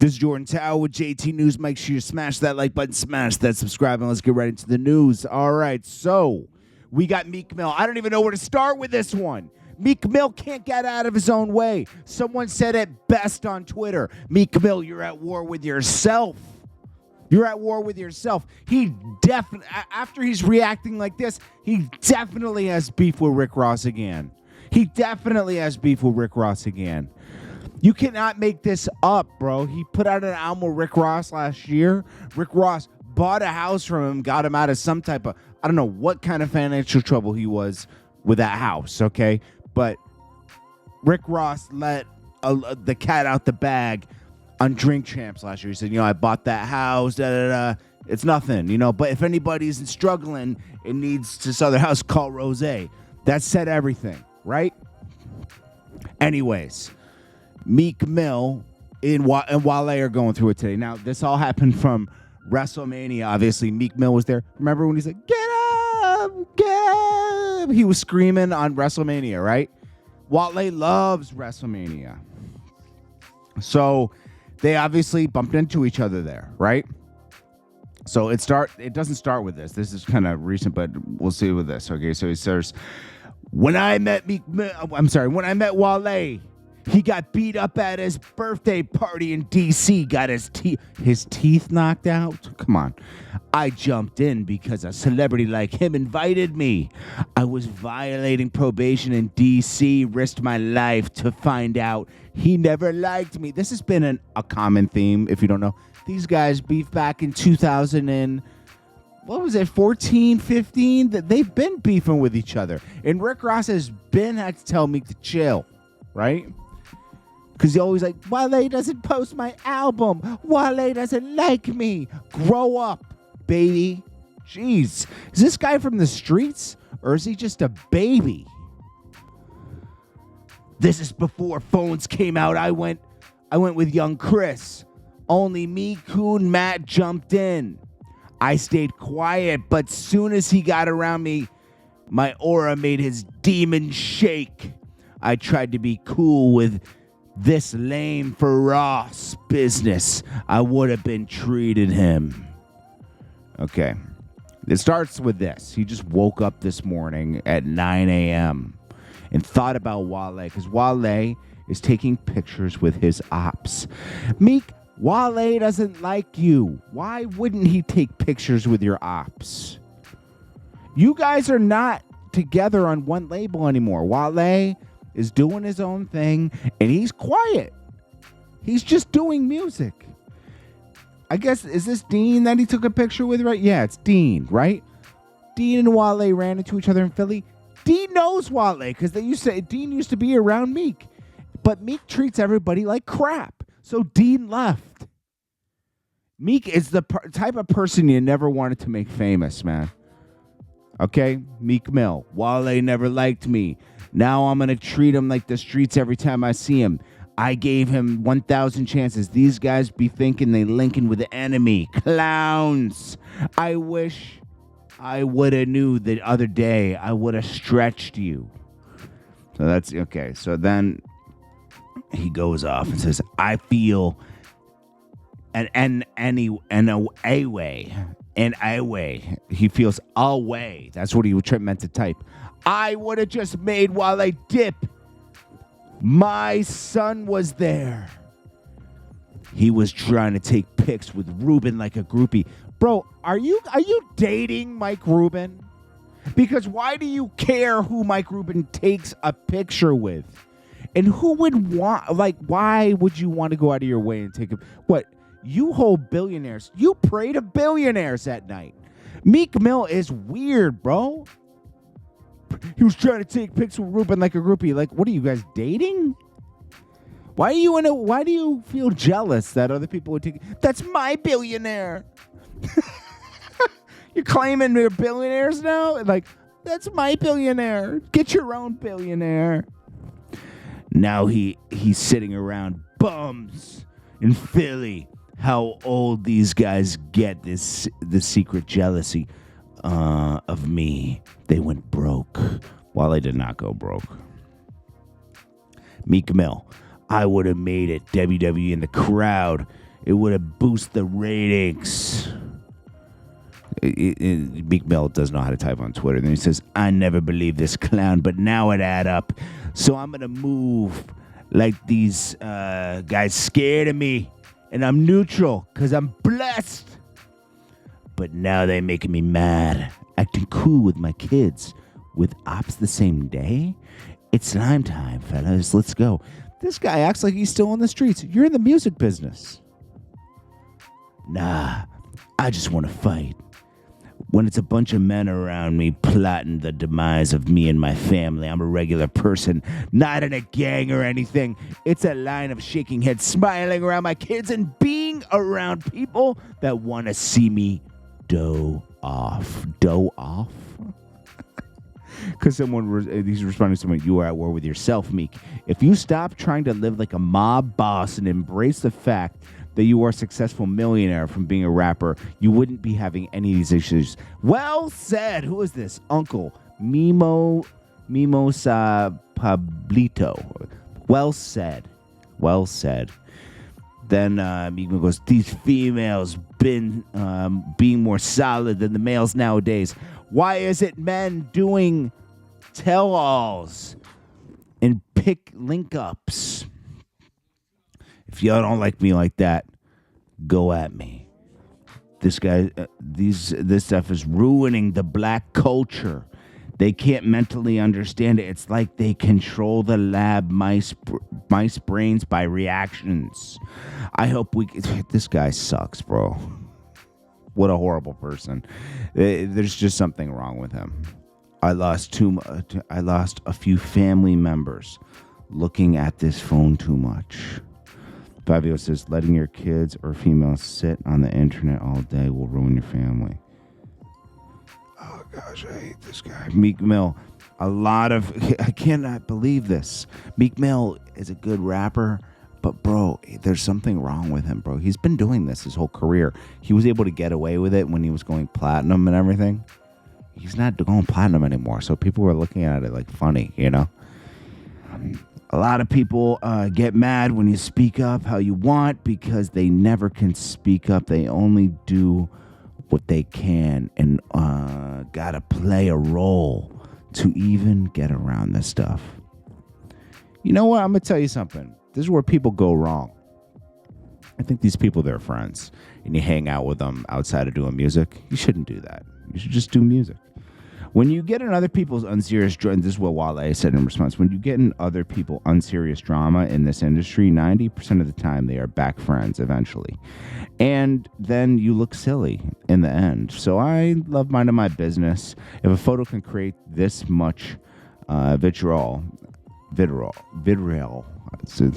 This is Jordan Tower with JT News. Make sure you smash that like button, smash that subscribe, and let's get right into the news. All right, so we got Meek Mill. I don't even know where to start with this one. Meek Mill can't get out of his own way. Someone said it best on Twitter. Meek Mill, you're at war with yourself. You're at war with yourself. He definitely, after he's reacting like this, he definitely has beef with Rick Ross again. He definitely has beef with Rick Ross again. You cannot make this up, bro. He put out an album with Rick Ross last year. Rick Ross bought a house from him, got him out of some type of, I don't know what kind of financial trouble he was with that house, okay? But Rick Ross let the cat out the bag on Drink Champs last year. He said, I bought that house, It's nothing, But if anybody's struggling and needs to sell their house, call Rose. That said everything, right? Anyways, Meek Mill and Wale are going through it today. Now, this all happened from WrestleMania. Obviously, Meek Mill was there. Remember when he's like, get up, get up? He was screaming on WrestleMania, right? Wale loves WrestleMania. So they obviously bumped into each other there, right? So it doesn't start with this. This is kind of recent, but we'll see with this. Okay, so he says, when I met Wale, he got beat up at his birthday party in D.C., got his teeth knocked out. Come on. I jumped in because a celebrity like him invited me. I was violating probation in D.C., risked my life to find out he never liked me. This has been a common theme, if you don't know. These guys beefed back in 14, 15? They've been beefing with each other. And Rick Ross had to tell Meek to chill, right? Because he always like, Wale doesn't post my album. Wale doesn't like me. Grow up, baby. Jeez. Is this guy from the streets? Or is he just a baby? This is before phones came out. I went with young Chris. Only me, Coon, Matt jumped in. I stayed quiet, but soon as he got around me, my aura made his demon shake. I tried to be cool with this lame for Ross business. I would have been treated him. Okay. It starts with this. He just woke up this morning at 9 a.m. and thought about Wale, because Wale is taking pictures with his ops. Meek, Wale doesn't like you. Why wouldn't he take pictures with your ops? You guys are not together on one label anymore. Wale is doing his own thing, and he's quiet. He's just doing music. I guess, is this Dean that he took a picture with, right? Yeah, it's Dean, right? Dean and Wale ran into each other in Philly. Dean knows Wale, because Dean used to be around Meek. But Meek treats everybody like crap. So Dean left. Meek is the type of person you never wanted to make famous, man. Okay? Meek Mill. Wale never liked me. Now I'm going to treat him like the streets every time I see him. I gave him 1,000 chances. These guys be thinking they linking with the enemy. Clowns. I wish I would have knew the other day. I would have stretched you. So that's okay. So then he goes off and says, I feel a way. He feels a way. That's what he meant to type. I would have just made Wale dip. My son was there. He was trying to take pics with Ruben like a groupie. Bro, are you dating Mike Rubin? Because why do you care who Mike Rubin takes a picture with? And who would why would you want to go out of your way and take what? You hold billionaires. You pray to billionaires at night. Meek Mill is weird, bro. He was trying to take pics with Ruben like a groupie. Like, what are you guys dating? Why do you feel jealous that other people would take? That's my billionaire. You're claiming you're billionaires now? Like, that's my billionaire. Get your own billionaire. Now he's sitting around bums in Philly. How old these guys get the secret jealousy of me. They went broke. While I did not go broke. Meek Mill. I would have made it. WWE in the crowd It would have boosted the ratings. Meek Mill doesn't know how to type on Twitter. Then he says, I never believed this clown, but now it add up. So I'm going to move like these guys scared of me. And I'm neutral because I'm blessed. But now they're making me mad. Acting cool with my kids. With ops the same day? It's slime time, fellas. Let's go. This guy acts like he's still on the streets. You're in the music business. Nah, I just want to fight. When it's a bunch of men around me plotting the demise of me and my family, I'm a regular person, not in a gang or anything. It's a line of shaking heads, smiling around my kids, and being around people that want to see me dough off. Dough off? Because he's responding to someone, you are at war with yourself, Meek. If you stop trying to live like a mob boss and embrace the fact that you are a successful millionaire from being a rapper, you wouldn't be having any of these issues. Well said. Who is this? Uncle Mimosa Pablito. Well said. Well said. Then Meek goes, these females been being more solid than the males nowadays. Why is it men doing tell-alls and pick link-ups? If y'all don't like me like that, go at me. This stuff is ruining the black culture. They can't mentally understand it. It's like they control the lab mice brains by reactions. I hope this guy sucks, bro. What a horrible person. There's just something wrong with him. I lost a few family members looking at this phone too much. Fabio says, letting your kids or females sit on the internet all day will ruin your family. Oh, gosh, I hate this guy. Meek Mill, I cannot believe this. Meek Mill is a good rapper, but, bro, there's something wrong with him, bro. He's been doing this his whole career. He was able to get away with it when he was going platinum and everything. He's not going platinum anymore, so people were looking at it like funny, you know? A lot of people get mad when you speak up how you want because they never can speak up. They only do what they can and gotta play a role to even get around this stuff. You know what? I'm going to tell you something. This is where people go wrong. I think these people, they're friends, and you hang out with them outside of doing music. You shouldn't do that. You should just do music. When you get in other people's unserious drama, this is what Wale said in response. When you get in other people's unserious drama in this industry, 90% of the time they are back friends eventually. And then you look silly in the end. So I love minding my business. If a photo can create this much vitriol, so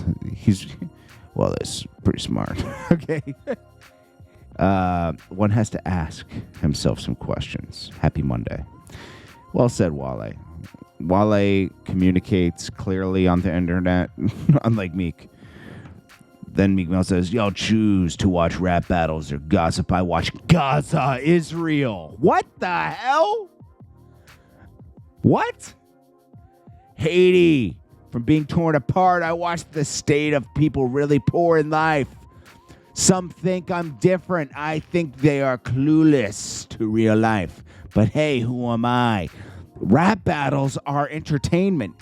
that's pretty smart. Okay. One has to ask himself some questions. Happy Monday. Well said, Wale. Wale communicates clearly on the internet, unlike Meek. Then Meek Mill says, y'all choose to watch rap battles or gossip. I watch Gaza, Israel. What the hell? What? Haiti. From being torn apart, I watch the state of people really poor in life. Some think I'm different. I think they are clueless to real life. But hey, who am I? Rap battles are entertainment.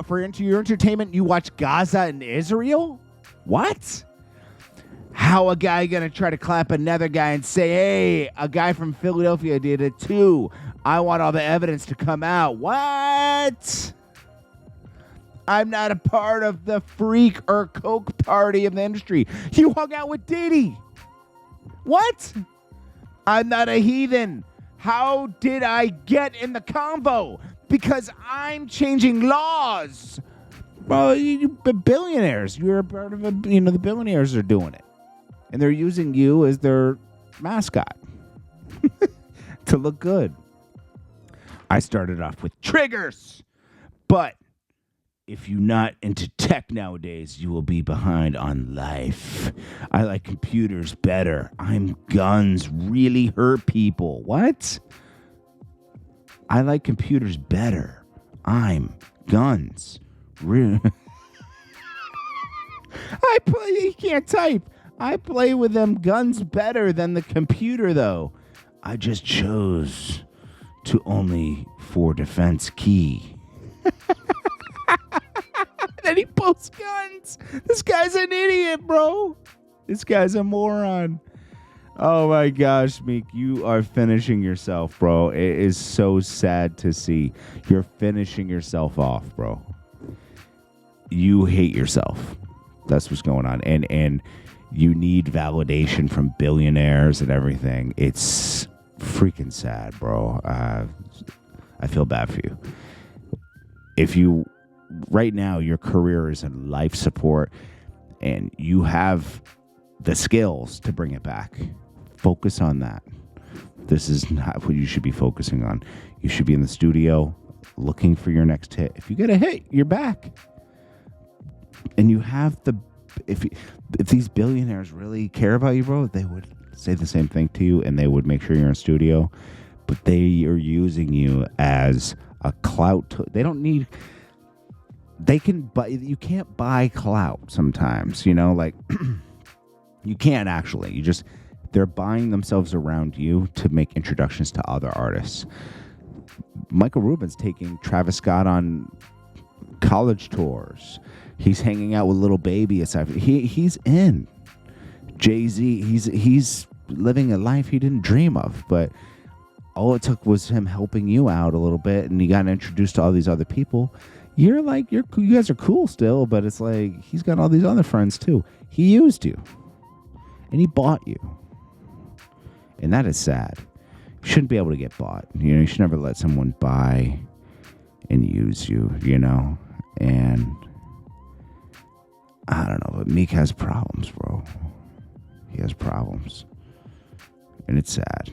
For your entertainment, you watch Gaza and Israel? What? How a guy gonna try to clap another guy and say, hey, a guy from Philadelphia did it too. I want all the evidence to come out. What? I'm not a part of the freak or coke party of the industry. You hung out with Diddy. What? I'm not a heathen. How did I get in the combo? Because I'm changing laws. Well, you billionaires. You're a part of the billionaires are doing it. And they're using you as their mascot to look good. I started off with triggers. But if you're not into tech nowadays, you will be behind on life. I like computers better. Guns really hurt people. What? I like computers better. Guns. He can't type. I play with them guns better than the computer, though. I just chose to only for defense key. Then he posts guns. This guy's an idiot, bro. This guy's a moron. Oh my gosh, Meek, you are finishing yourself, bro. It is so sad to see. You're finishing yourself off, bro. You hate yourself. That's what's going on. And you need validation from billionaires and everything. It's freaking sad, bro. I feel bad for you. Right now, your career is in life support and you have the skills to bring it back. Focus on that. This is not what you should be focusing on. You should be in the studio looking for your next hit. If you get a hit, you're back. And you have if these billionaires really care about you, bro, they would say the same thing to you and they would make sure you're in studio. But they are using you as a clout. They don't need... They can buy... You can't buy clout sometimes, you know? Like, you can't actually. They're buying themselves around you to make introductions to other artists. Michael Rubin's taking Travis Scott on college tours. He's hanging out with Lil Baby. He's in. Jay-Z, he's living a life he didn't dream of. But all it took was him helping you out a little bit, and you got introduced to all these other people. You guys are cool still, but it's like he's got all these other friends too. He used you, and he bought you. And that is sad. You shouldn't be able to get bought. You know, you should never let someone buy and use you, you know? And I don't know, but Meek has problems, bro. He has problems. And it's sad.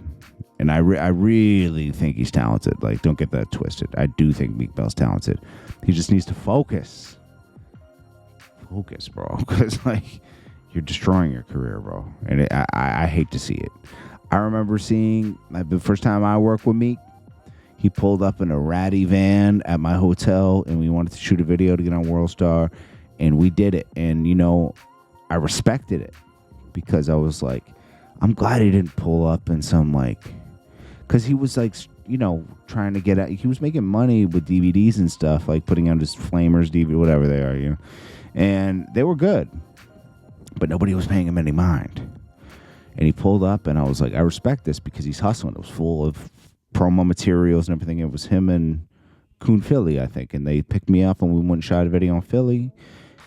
And I really think he's talented. Like, don't get that twisted. I do think Meek Mill's talented. He just needs to focus. Focus, bro. Because, like, you're destroying your career, bro. And I hate to see it. I remember seeing, like, the first time I worked with Meek, he pulled up in a ratty van at my hotel, and we wanted to shoot a video to get on WorldStar, and we did it. And, you know, I respected it because I was like, I'm glad he didn't pull up in some, like, because he was, like, you know, trying to get out. He was making money with DVDs and stuff, like putting out his Flamers, DVD, whatever they are, you know. And they were good, but nobody was paying him any mind. And he pulled up, and I was like, I respect this because he's hustling. It was full of promo materials and everything. It was him and Coon Philly, I think. And they picked me up, and we went and shot a video on Philly.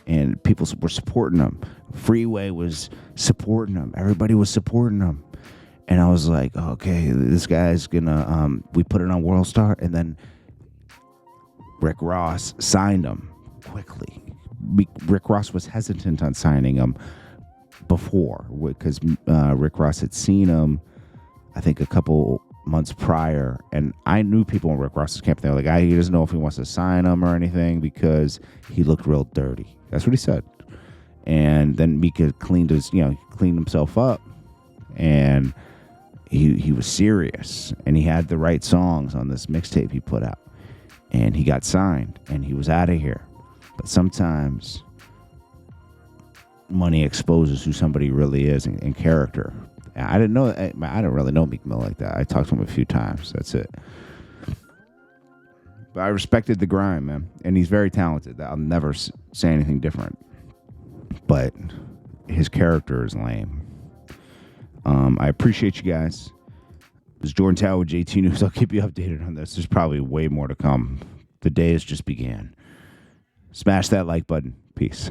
And people were supporting him. Freeway was supporting him. Everybody was supporting him. And I was like, okay, this guy's gonna... we put it on WorldStar, and then Rick Ross signed him quickly. Rick Ross was hesitant on signing him before because Rick Ross had seen him, I think, a couple months prior, and I knew people in Rick Ross's camp. They were like, he doesn't know if he wants to sign him or anything because he looked real dirty. That's what he said. And then Meek cleaned himself up, and he was serious, and he had the right songs on this mixtape he put out, and he got signed, and he was out of here. But sometimes money exposes who somebody really is in character. I didn't really know Meek Mill like that. I talked to him a few times. That's it. But I respected the grind, man. And he's very talented. I'll never say anything different. But his character is lame. I appreciate you guys. This is Jordan Tower with JT News. I'll keep you updated on this. There's probably way more to come. The day has just began. Smash that like button. Peace.